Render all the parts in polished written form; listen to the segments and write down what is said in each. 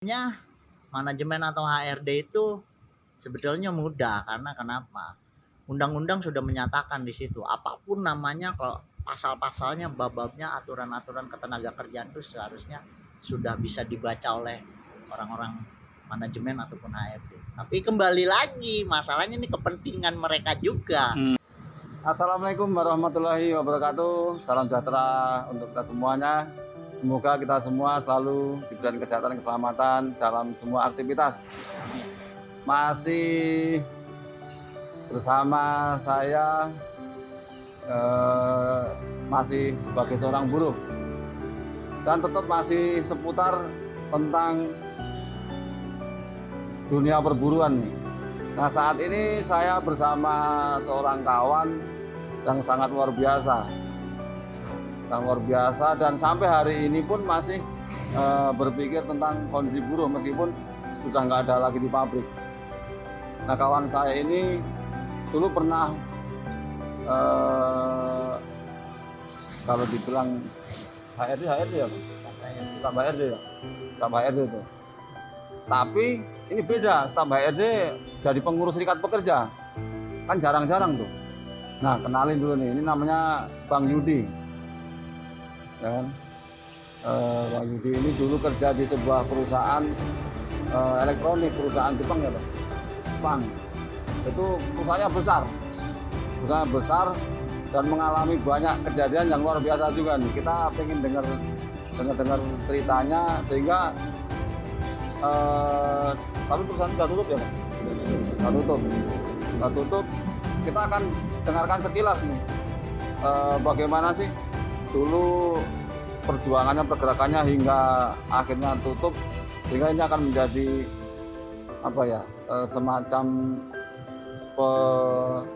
Nya manajemen atau HRD itu sebetulnya mudah karena kenapa? Undang-undang sudah menyatakan di situ apapun namanya, kalau pasal-pasalnya, bab-babnya, aturan-aturan ketenaga kerjaan itu seharusnya sudah bisa dibaca oleh orang-orang manajemen ataupun HRD. Tapi kembali lagi masalahnya ini kepentingan mereka juga. Assalamualaikum warahmatullahi wabarakatuh. Salam sejahtera untuk kita semuanya. Semoga kita semua selalu diberikan kesehatan dan keselamatan dalam semua aktivitas. Masih bersama saya, masih sebagai seorang buruh, dan tetap masih seputar tentang dunia perburuan nih. Nah, saat ini saya bersama seorang kawan yang sangat luar biasa, dan sampai hari ini pun masih berpikir tentang kondisi buruh meskipun sudah nggak ada lagi di pabrik. Nah, kawan saya ini dulu pernah kalau dibilang HRD ya, staf HRD ya, staf HRD itu. Tapi ini beda, staf HRD jadi pengurus serikat pekerja, kan jarang-jarang tuh. Nah, kenalin dulu nih, ini namanya Bang Yudi, ya kan? Bang Yudi ini dulu kerja di sebuah perusahaan elektronik, perusahaan Jepang ya, Bang. Jepang. Itu perusahaannya besar dan mengalami banyak kejadian yang luar biasa juga nih. Kita pengen dengar ceritanya, sehingga tapi perusahaan sudah tutup ya, Pak? Sudah tutup. Kita akan dengarkan sekilas nih, bagaimana sih dulu perjuangannya, pergerakannya hingga akhirnya tutup, sehingga ini akan menjadi apa ya, semacam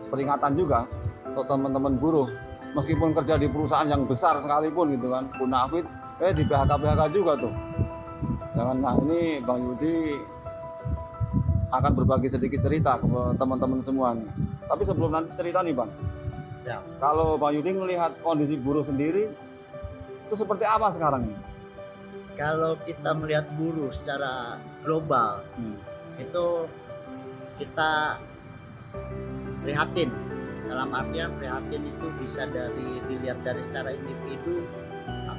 peringatan juga untuk teman-teman buruh, meskipun kerja di perusahaan yang besar sekalipun gitu kan, Punahwit di PHK juga tuh. Nah, ini Bang Yudi akan berbagi sedikit cerita ke teman-teman semua nih. Tapi sebelum nanti cerita nih, Bang, Siap. kalau Bang Yudi melihat kondisi buruh sendiri itu seperti apa sekarang nih? Kalau kita melihat buruh secara global, itu kita prihatin. Dalam artian prihatin itu bisa dilihat dari secara individu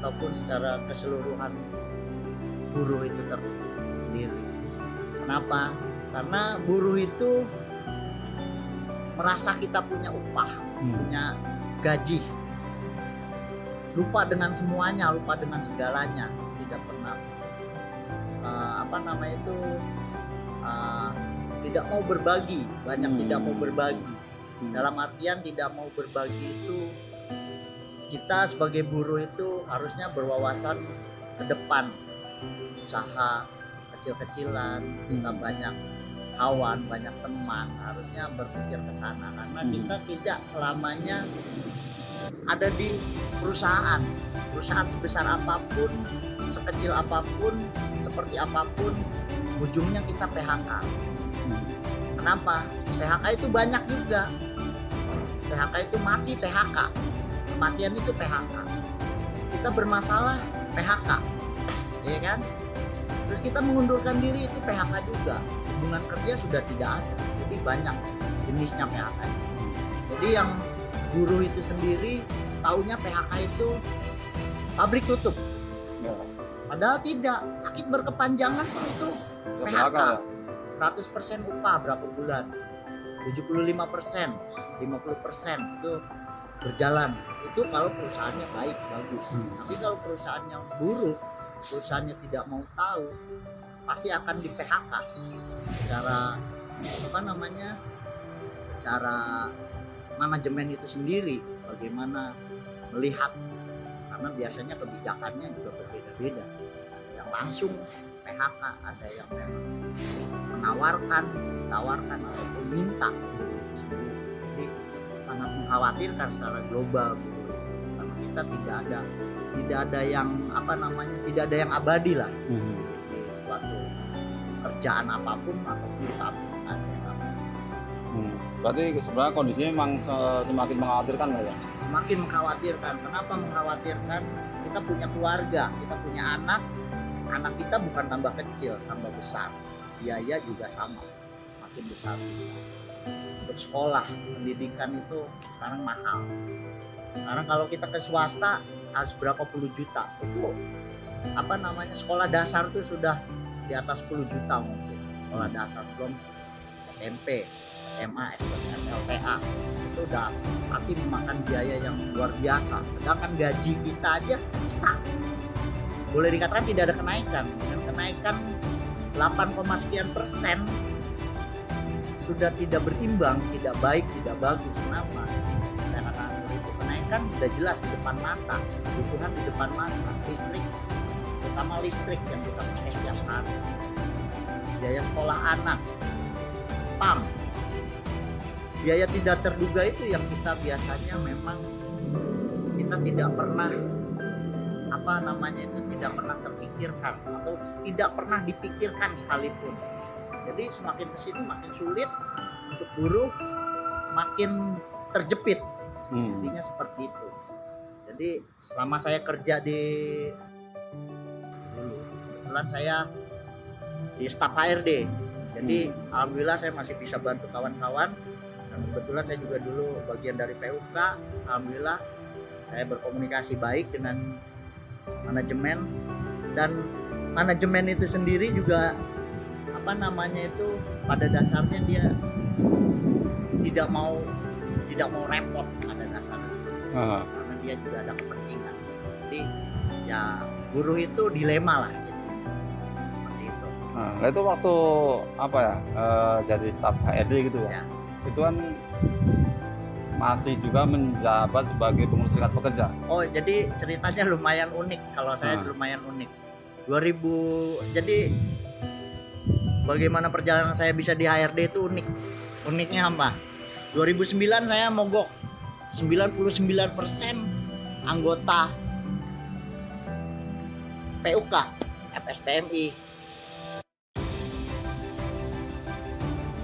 ataupun secara keseluruhan buruh itu sendiri. Kenapa? Karena buruh itu merasa kita punya upah, punya gaji, lupa dengan semuanya, lupa dengan segalanya, tidak pernah tidak mau berbagi, banyak tidak mau berbagi. Dalam artian tidak mau berbagi itu, kita sebagai buruh itu harusnya berwawasan ke depan, usaha kecil-kecilan, kita banyak kawan, banyak teman, harusnya berpikir ke sana, karena kita tidak selamanya ada di perusahaan sebesar apapun, sekecil apapun, seperti apapun, ujungnya kita PHK. Kenapa? PHK itu banyak juga. PHK itu mati, PHK. Kematian itu PHK. Kita bermasalah, PHK. Iya kan? Terus kita mengundurkan diri, itu PHK juga. Hubungan kerja sudah tidak ada. Jadi banyak jenisnya PHK. Jadi yang buruh itu sendiri taunya PHK itu pabrik tutup. Padahal tidak, sakit berkepanjangan itu PHK. 100% upah berapa bulan? 75%, 50% itu berjalan. Itu kalau perusahaannya baik, bagus. Tapi kalau perusahaannya buruk, perusahaannya tidak mau tahu, pasti akan di PHK secara secara manajemen itu sendiri bagaimana melihat, karena biasanya kebijakannya juga berbeda-beda. Ada yang langsung PHK, ada yang memang menawarkan ataupun minta sendiri. Jadi sangat mengkhawatirkan secara global gitu. Karena kita tidak ada yang tidak ada yang abadi lah di suatu kerjaan apapun ataupun di pabrik ada yang abadi. Berarti sebenarnya kondisinya memang semakin mengkhawatirkan lah ya? Semakin mengkhawatirkan. Kenapa mengkhawatirkan? Kita punya keluarga, kita punya anak, anak kita bukan tambah kecil, tambah besar. Biaya juga sama, makin besar. Untuk sekolah, pendidikan itu sekarang mahal. Sekarang kalau kita ke swasta harus berapa puluh juta. Itu sekolah dasar tuh sudah di atas 10 juta mungkin. Sekolah dasar, belum SMP, SMA, SLTA. Itu udah pasti memakan biaya yang luar biasa. Sedangkan gaji kita aja stuck. Boleh dikatakan tidak ada kenaikan. Dan kenaikan 8, sekian% sudah tidak berimbang, tidak baik, tidak bagus. Kenapa? Saya katakan seperti itu. Kenaikan sudah jelas di depan mata, kebutuhan di depan mata, listrik, terutama listrik yang kita pakai setiap hari, biaya sekolah anak, PAM, biaya tidak terduga itu yang kita biasanya memang kita tidak pernah tidak pernah terpikirkan atau tidak pernah dipikirkan sekalipun. Jadi semakin kesini makin sulit untuk buruh, makin terjepit. Intinya seperti itu. Jadi selama saya kerja kebetulan saya di staf HRD. Jadi alhamdulillah saya masih bisa bantu kawan-kawan. Dan kebetulan saya juga dulu bagian dari PUK. Alhamdulillah saya berkomunikasi baik dengan manajemen, dan manajemen itu sendiri juga pada dasarnya dia tidak mau repot pada dasarnya karena dia juga ada kepentingan. Jadi ya buruh itu dilema lah gitu. Seperti itu. Nah itu waktu jadi staf HRD gitu ya. Itu kan masih juga menjabat sebagai pengurus serikat pekerja. Oh, jadi ceritanya lumayan unik. Kalau saya lumayan unik. Jadi bagaimana perjalanan saya bisa di HRD itu unik. Uniknya apa? 2009 saya mogok. 99% anggota PUK, FSPMI.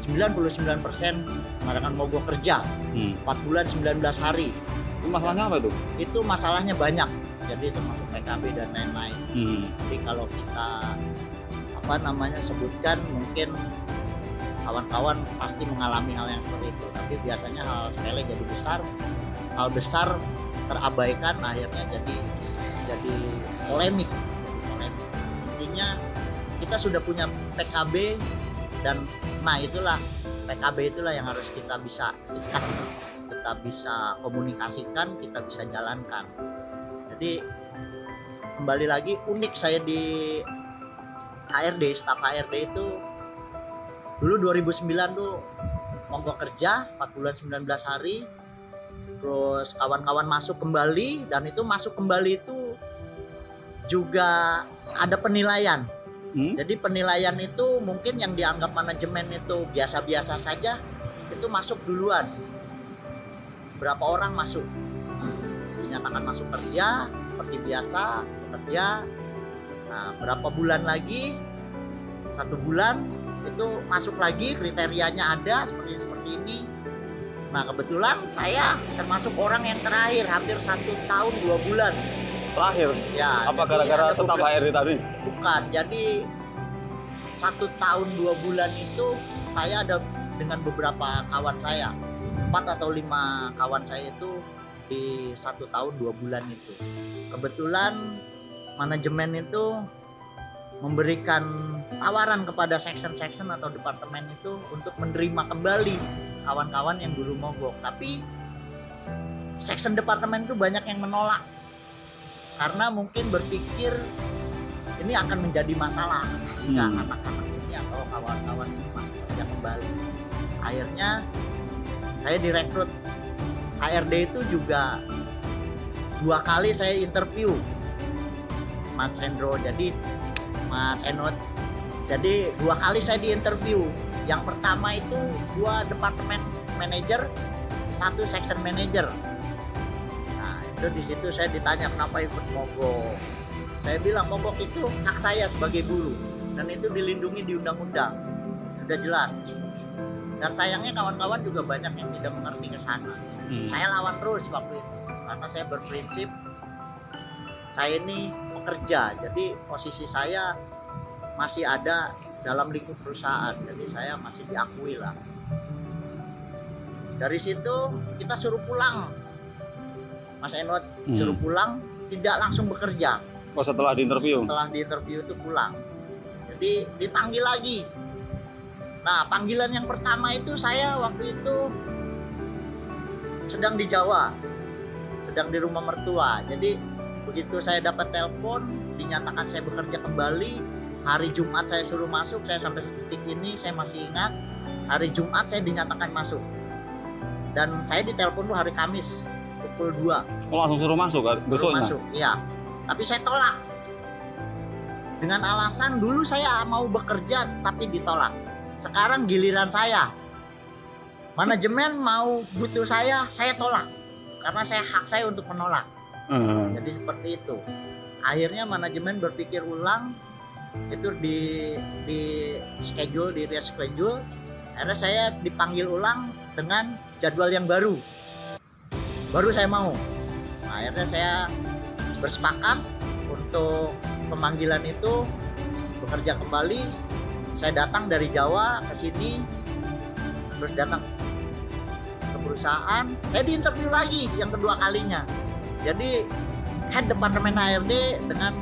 99% mengadakan mogok kerja 4 bulan 19 hari. Itu masalahnya apa itu? Itu masalahnya banyak, jadi termasuk PKB dan lain-lain. Jadi kalau kita sebutkan, mungkin kawan-kawan pasti mengalami hal yang seperti itu. Tapi biasanya hal sepele jadi besar, hal besar terabaikan, akhirnya jadi polemik. Intinya kita sudah punya PKB, dan PKB itulah yang harus kita bisa ikat, kita bisa komunikasikan, kita bisa jalankan. Jadi kembali lagi unik saya di HRD, staf HRD itu dulu 2009 tuh mogok kerja 4 bulan 19 hari. Terus kawan-kawan masuk kembali, dan itu masuk kembali itu juga ada penilaian. Jadi penilaian itu mungkin yang dianggap manajemen itu biasa-biasa saja, itu masuk duluan. Berapa orang masuk, dinyatakan masuk kerja seperti biasa bekerja. Nah, berapa bulan lagi, 1 bulan itu masuk lagi, kriterianya ada seperti ini. Nah kebetulan saya termasuk orang yang terakhir, hampir 1 tahun 2 bulan. Terakhir? Ya. Apa gara-gara staf HRD tadi? Bukan, jadi 1 tahun 2 bulan itu saya ada dengan beberapa kawan saya, 4 atau 5 kawan saya itu di 1 tahun 2 bulan itu. Kebetulan manajemen itu memberikan tawaran kepada section atau departemen itu untuk menerima kembali kawan-kawan yang dulu mogok. Tapi section departemen itu banyak yang menolak, karena mungkin berpikir ini akan menjadi masalah jika anak-anak ini atau kawan-kawan ini masuk kerja kembali. Akhirnya saya direkrut HRD itu juga 2 kali saya interview Mas Hendro, jadi Mas Enot. Jadi 2 kali saya diinterview. Yang pertama itu 2 departemen manager, 1 section manager. Nah itu di situ saya ditanya kenapa ikut mogok. Saya bilang mogok itu hak saya sebagai guru, dan itu dilindungi di undang-undang, sudah jelas. Dan sayangnya kawan-kawan juga banyak yang tidak mengerti ke sana. Saya lawan terus waktu itu, karena saya berprinsip saya ini bekerja. Jadi posisi saya masih ada dalam lingkup perusahaan, jadi saya masih diakui lah. Dari situ kita suruh pulang, Mas Enot, suruh pulang, tidak langsung bekerja. Oh, setelah di interview? Setelah di interview itu pulang. Jadi dipanggil lagi. Nah, panggilan yang pertama itu saya waktu itu sedang di Jawa, sedang di rumah mertua. Jadi begitu saya dapat telepon, dinyatakan saya bekerja kembali. Hari Jumat saya suruh masuk, saya sampai detik ini saya masih ingat. Hari Jumat saya dinyatakan masuk. Dan saya ditelepon tuh hari Kamis pukul 2. Oh, langsung suruh masuk kan? Besoknya? Masuk, iya. Tapi saya tolak. Dengan alasan dulu saya mau bekerja tapi ditolak. Sekarang giliran saya. Manajemen mau butuh saya tolak. Karena saya hak saya untuk menolak. Jadi seperti itu. Akhirnya manajemen berpikir ulang, itu di schedule, di reschedule. Akhirnya saya dipanggil ulang dengan jadwal yang baru saya mau. Nah, akhirnya saya bersepakat untuk pemanggilan itu bekerja kembali. Saya datang dari Jawa ke sini, terus datang ke perusahaan. Saya diinterview lagi yang kedua kalinya. Jadi head departemen HRD dengan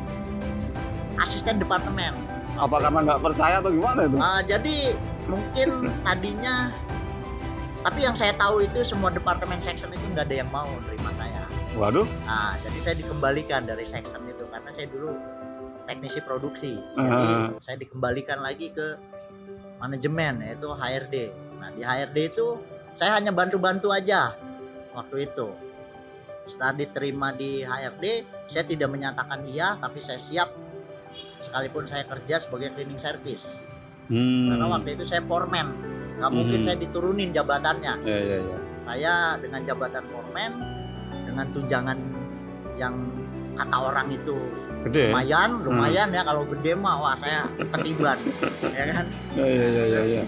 asisten departemen. Apa karena nggak percaya atau gimana itu? Jadi mungkin tadinya, tapi yang saya tahu itu semua departemen section itu nggak ada yang mau nerima saya. Waduh. Nah, jadi saya dikembalikan dari section itu karena saya dulu teknisi produksi. Jadi saya dikembalikan lagi ke manajemen, yaitu HRD. Nah, di HRD itu saya hanya bantu-bantu aja waktu itu. Setelah diterima di HRD, saya tidak menyatakan iya, tapi saya siap sekalipun saya kerja sebagai cleaning service. Karena waktu itu saya foreman, nggak mungkin saya diturunin jabatannya. Ya. Saya dengan jabatan foreman, dengan tunjangan yang kata orang itu Gede. lumayan ya, kalau gede mah wah saya ketiban, ya kan? Ya.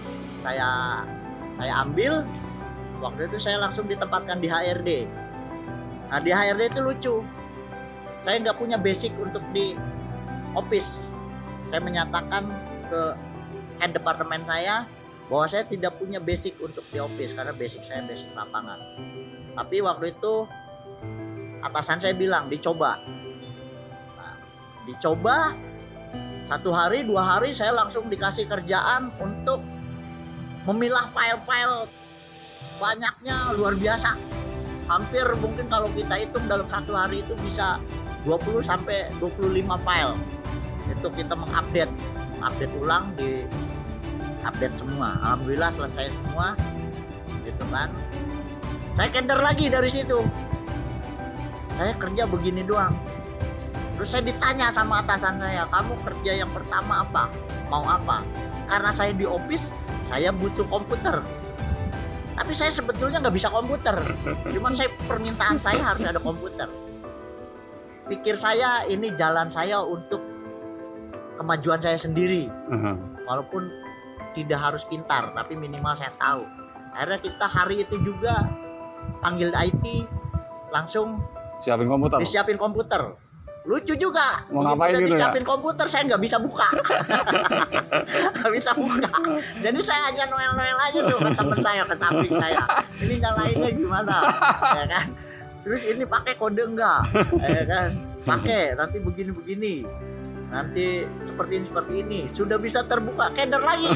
Saya ambil, waktu itu saya langsung ditempatkan di HRD. Nah, di HRD itu lucu, saya nggak punya basic untuk di office. Saya menyatakan ke head departemen saya bahwa saya tidak punya basic untuk di office karena basic saya basic lapangan. Tapi waktu itu atasan saya bilang dicoba. Nah, dicoba 1 hari 2 hari saya langsung dikasih kerjaan untuk memilah file-file, banyaknya luar biasa. Hampir mungkin kalau kita hitung dalam 1 hari itu bisa 20 sampai 25 file. Itu kita mengupdate ulang, di update semua. Alhamdulillah selesai semua gitu kan. Saya keder lagi dari situ. Saya kerja begini doang. Terus saya ditanya sama atasan saya, kamu kerja yang pertama apa? Mau apa? Karena saya di office, saya butuh komputer. Tapi saya sebetulnya nggak bisa komputer. Cuman permintaan saya harus ada komputer. Pikir saya ini jalan saya untuk kemajuan saya sendiri. Walaupun tidak harus pintar, tapi minimal saya tahu. Akhirnya kita hari itu juga panggil IT, langsung disiapin komputer. Lucu juga. Mau ngapain gitu disiapin komputer, saya nggak bisa buka. Nggak bisa buka. Jadi saya hanya noel-noel aja tuh ke teman saya, ke samping saya. Ini nyalainnya gimana? Ya kan? Terus ini pakai kode enggak? Ya kan? Pakai, nanti begini-begini. Nanti seperti ini. Sudah bisa terbuka, keder lagi.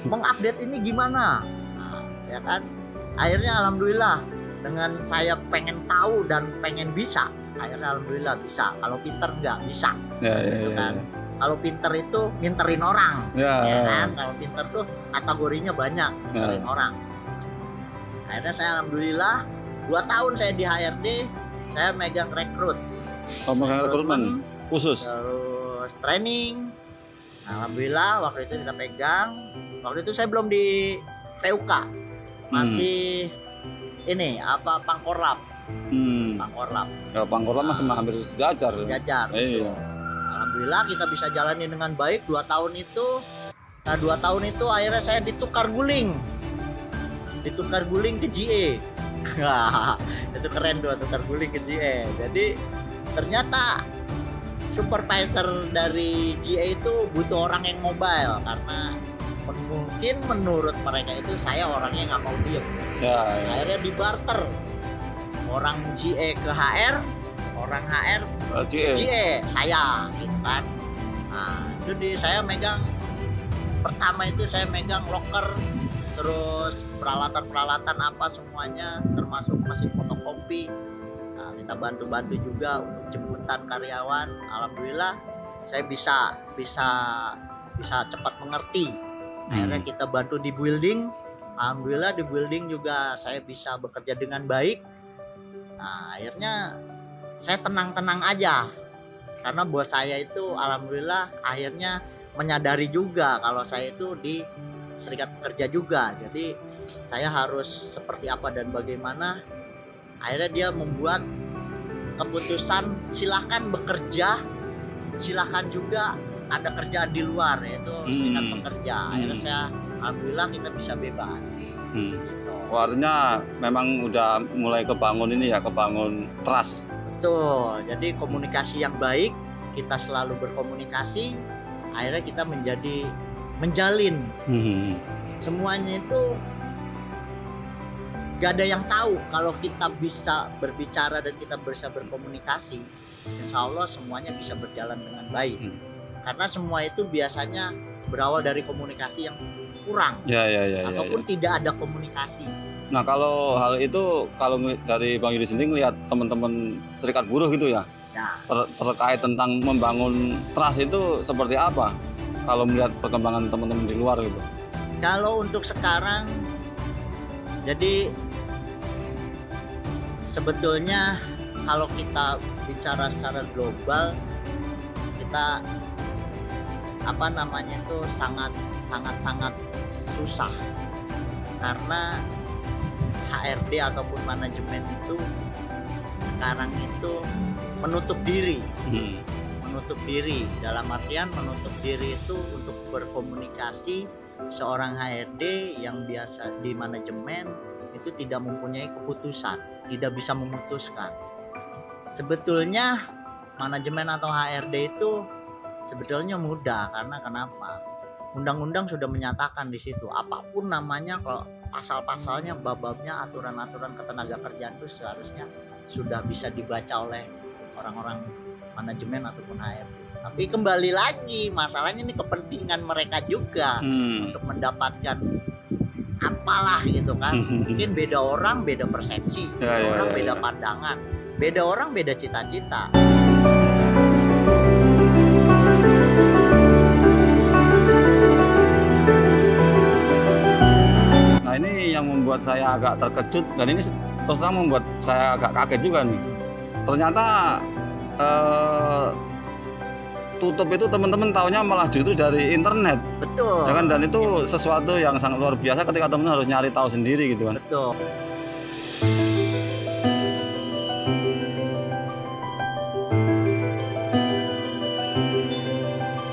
Mengupdate ini gimana? Nah, ya kan? Akhirnya alhamdulillah dengan saya pengen tahu dan pengen bisa, akhirnya alhamdulillah bisa. Kalau pinter enggak bisa. Gitu kan. Kalau pinter itu nginterin orang. Ya kan? Kalau pinter tuh kategorinya banyak, nginterin orang. Akhirnya saya alhamdulillah 2 tahun saya di HRD, saya megang rekrut. Megang rekrutmen khusus. Terus training. Alhamdulillah waktu itu kita pegang. Waktu itu saya belum di PUK. Masih ini Pangkorlap. Pangkorlap. Ya, Pangkorlap masih hampir sejajar. Sejajar. Iya. Alhamdulillah kita bisa jalani dengan baik 2 tahun itu. Nah 2 tahun itu akhirnya saya ditukar guling ke GE. Itu keren tuh, tukar guling ke GE. Jadi ternyata supervisor dari GA itu butuh orang yang mobile karena mungkin menurut mereka itu saya orangnya nggak mau diem. Ya, Akhirnya dibarter, orang GA ke HR, orang HR GA saya gitu kan. Nah, itu saya megang, pertama itu saya megang locker, terus peralatan apa semuanya, termasuk mesin fotokopi. Nah, kita bantu juga untuk jemputan karyawan. Alhamdulillah saya bisa cepat mengerti. Akhirnya kita bantu di building. Alhamdulillah di building juga saya bisa bekerja dengan baik. Nah, akhirnya saya tenang-tenang aja karena bos saya itu alhamdulillah akhirnya menyadari juga kalau saya itu di serikat pekerja juga, jadi saya harus seperti apa dan bagaimana. Akhirnya dia membuat keputusan silakan bekerja, silakan juga ada kerjaan di luar, yaitu serikat pekerja. Akhirnya saya alhamdulillah kita bisa bebas. Gitu. Artinya memang udah mulai kebangun ini ya, kebangun trust. Betul, jadi komunikasi yang baik, kita selalu berkomunikasi, akhirnya kita menjalin. Semuanya itu gak ada yang tahu kalau kita bisa berbicara dan kita bisa berkomunikasi, insya Allah semuanya bisa berjalan dengan baik. Karena semua itu biasanya berawal dari komunikasi yang kurang, ataupun tidak ada komunikasi. Nah, kalau hal itu, kalau dari Bang Yudi sendiri ngelihat teman-teman serikat buruh gitu ya, terkait tentang membangun trust itu seperti apa? Kalau melihat perkembangan teman-teman di luar gitu. Kalau untuk sekarang, jadi sebetulnya kalau kita bicara secara global, kita itu sangat susah karena HRD ataupun manajemen itu sekarang itu menutup diri. Menutup diri dalam artian menutup diri itu untuk berkomunikasi. Seorang HRD yang biasa di manajemen itu tidak mempunyai keputusan, tidak bisa memutuskan. Sebetulnya manajemen atau HRD itu sebetulnya mudah, karena kenapa? Undang-undang sudah menyatakan di situ apapun namanya, kalau pasal-pasalnya, bab-babnya, aturan-aturan ketenaga kerjaan itu seharusnya sudah bisa dibaca oleh orang-orang manajemen ataupun HRD. Tapi kembali lagi masalahnya ini kepentingan mereka juga untuk mendapatkan apalah gitu kan. Mungkin beda orang beda persepsi, orang beda pandangan, beda orang beda cita-cita. Nah, ini yang membuat saya agak terkejut, dan ini terus terang membuat saya agak kaget juga nih. Ternyata tutup itu teman-teman taunya malah justru dari internet. Betul. Ya kan, dan itu sesuatu yang sangat luar biasa ketika teman-teman harus nyari tahu sendiri gitu kan. Betul.